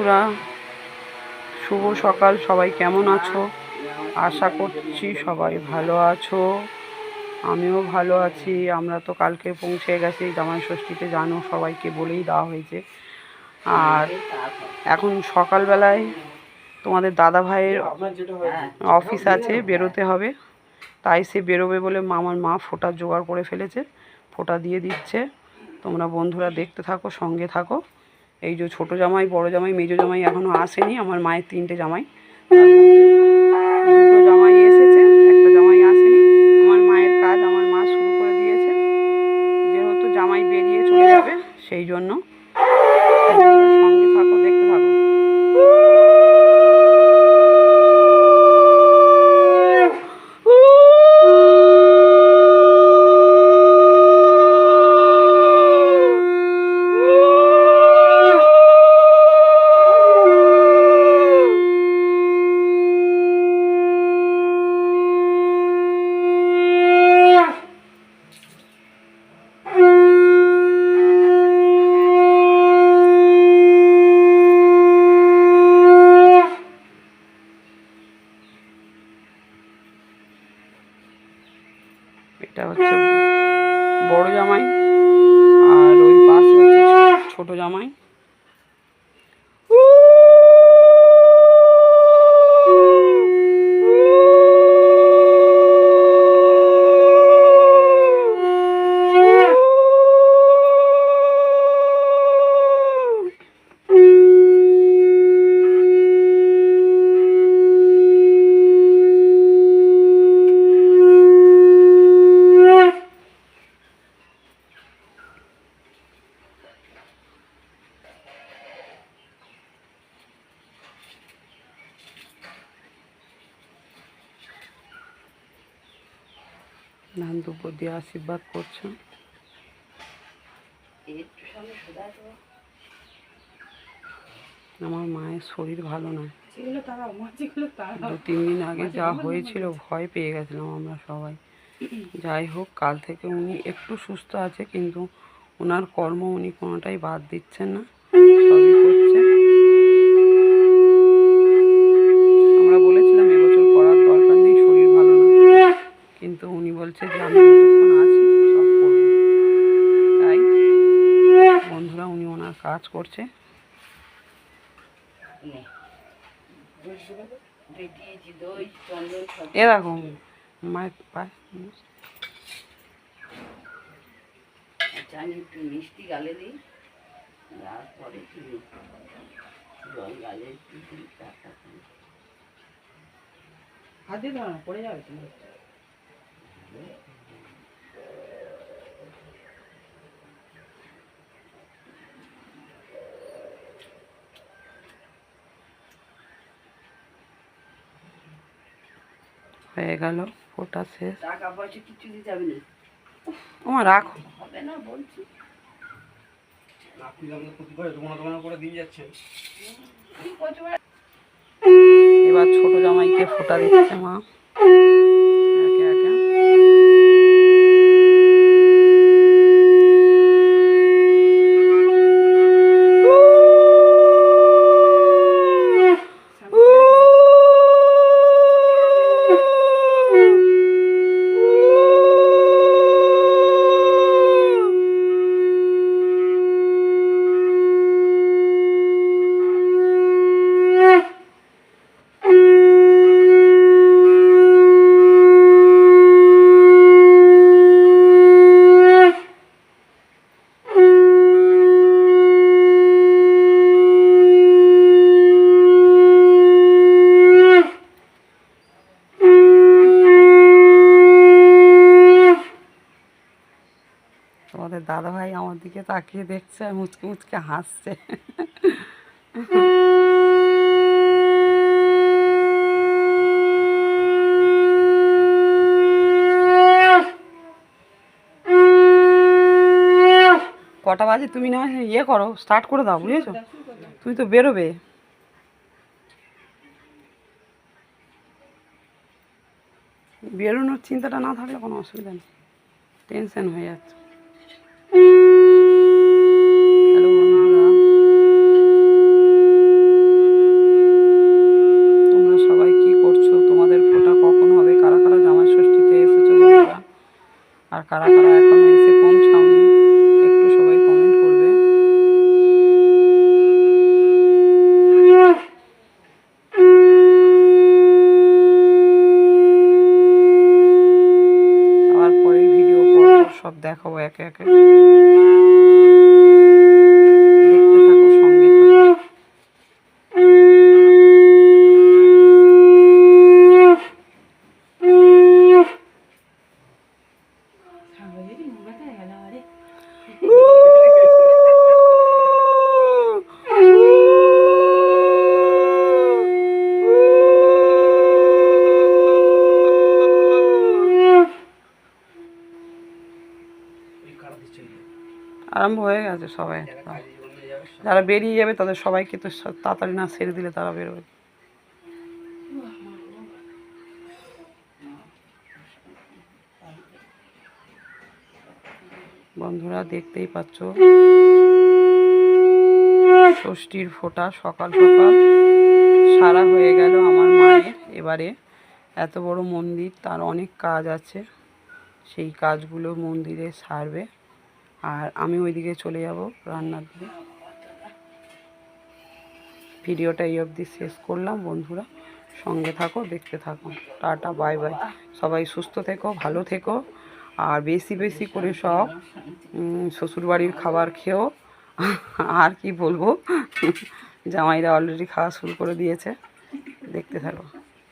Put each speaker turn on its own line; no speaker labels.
বন্ধুরা, শুভ সকাল। সবাই কেমন আছো? আশা করছি সবাই ভালো আছো। আমিও ভালো আছি। আমরা তো কালকে পৌঁছে গেছি জামাই ষষ্ঠীতে, জানো, সবাইকে বলেই দেওয়া হয়েছে। আর এখন সকালবেলায় তোমাদের দাদা ভাইয়ের অফিস আছে, বেরোতে হবে। তাই সে বেরোবে বলে আমার মা ফোঁটা জোগাড় করে ফেলেছে, ফোঁটা দিয়ে দিচ্ছে। তোমরা বন্ধুরা দেখতে থাকো, সঙ্গে থাকো। এই যে ছোটো জামাই, বড় জামাই, মেজো জামাই এখনও আসেনি। আমার মায়ের 3টে জামাই, তার মধ্যে 2টো জামাই এসেছে, একটা জামাই আসেনি। আমার মায়ের কাজ আমার মা শুরু করে দিয়েছে, যেহেতু জামাই বেরিয়ে চলে যাবে সেই জন্য। সঙ্গে থাকো, দেখতে থাকো। এটা হচ্ছে বড় জামাই, আর ওই পাশে হচ্ছে ছোট জামাই। ধান দুপুর দিয়ে আশীর্বাদ করছে। আমার মায়ের শরীর ভালো নয়। 2-3 দিন আগে যা হয়েছিল ভয় পেয়ে গেছিলাম আমরা সবাই। যাই হোক, কাল থেকে উনি একটু সুস্থ আছে, কিন্তু ওনার কর্ম উনি কোনোটাই বাদ দিচ্ছেন না, সবই করছে। আমরা বলেছিলাম এবছর করার দরকার নেই, শরীর ভালো না, কিন্তু উনি বলছে যে আমি যতক্ষণ আছি সব করব। তাই বন্ধুরা, উনি ওনার কাজ করছে। এরকম মায়ের পায়ে একটু মিষ্টি গালে দিই, তারপরে জল গালে হাত দিয়ে দাও না, পড়ে যাবে তুমি। হয়ে গেল ফোটা শেষ। টাকা পয়সা কিছু দিতে হবে না, আমার রাখো, হবে না বলছি। এবার ছোট জামাইকে ফোঁটা দিচ্ছে মা একে একে। তোমাদের দাদাভাই আমার দিকে তাকিয়ে দেখছে আর মুচকে মুচকে হাসছে। কটা বাজে তুমি না ইয়ে করো, স্টার্ট করে দাও, বুঝেছো? তুমি তো বেরোবে। বেরোনোর চিন্তাটা না থাকলে কোনো অসুবিধা নেই, টেনশন হয়ে যাচ্ছে। হ্যালো বন্ধুরা, কারা কারা এখনো এসে পৌঁছাওনি একটু সবাই কমেন্ট করবে। আবার পরের ভিডিও পর সব দেখাবো একে একে, দেখতে থাকো, সঙ্গে থাকো। আরম্ভ হয়ে গেছে সবাই, যারা বেরিয়ে যাবে তাদের সবাইকে তো তাড়াতাড়ি না ছেড়ে দিলে তারা বেরোবে। বন্ধুরা দেখতেই পাচ্ছ ষষ্ঠীর ফোঁটা সকাল সকাল সারা হয়ে গেল আমার মায়ের। এবারে এত বড় মন্দির, তার অনেক কাজ আছে, সেই কাজগুলো মন্দিরে সারবে, আর আমি ওইদিকে চলে যাব রান্নার দিকে। ভিডিওটা এই অবধি শেষ করলাম বন্ধুরা, সঙ্গে থাকো, দেখতে থাকো। Tata, bye bye. সবাই সুস্থ থেকো, ভালো থেকো, আর বেশি বেশি করে সব শ্বশুরবাড়ির খাবার খেও। আর কি বলবো, জামাইরা অলরেডি খাওয়া শুরু করে দিয়েছে, দেখতে থাকো।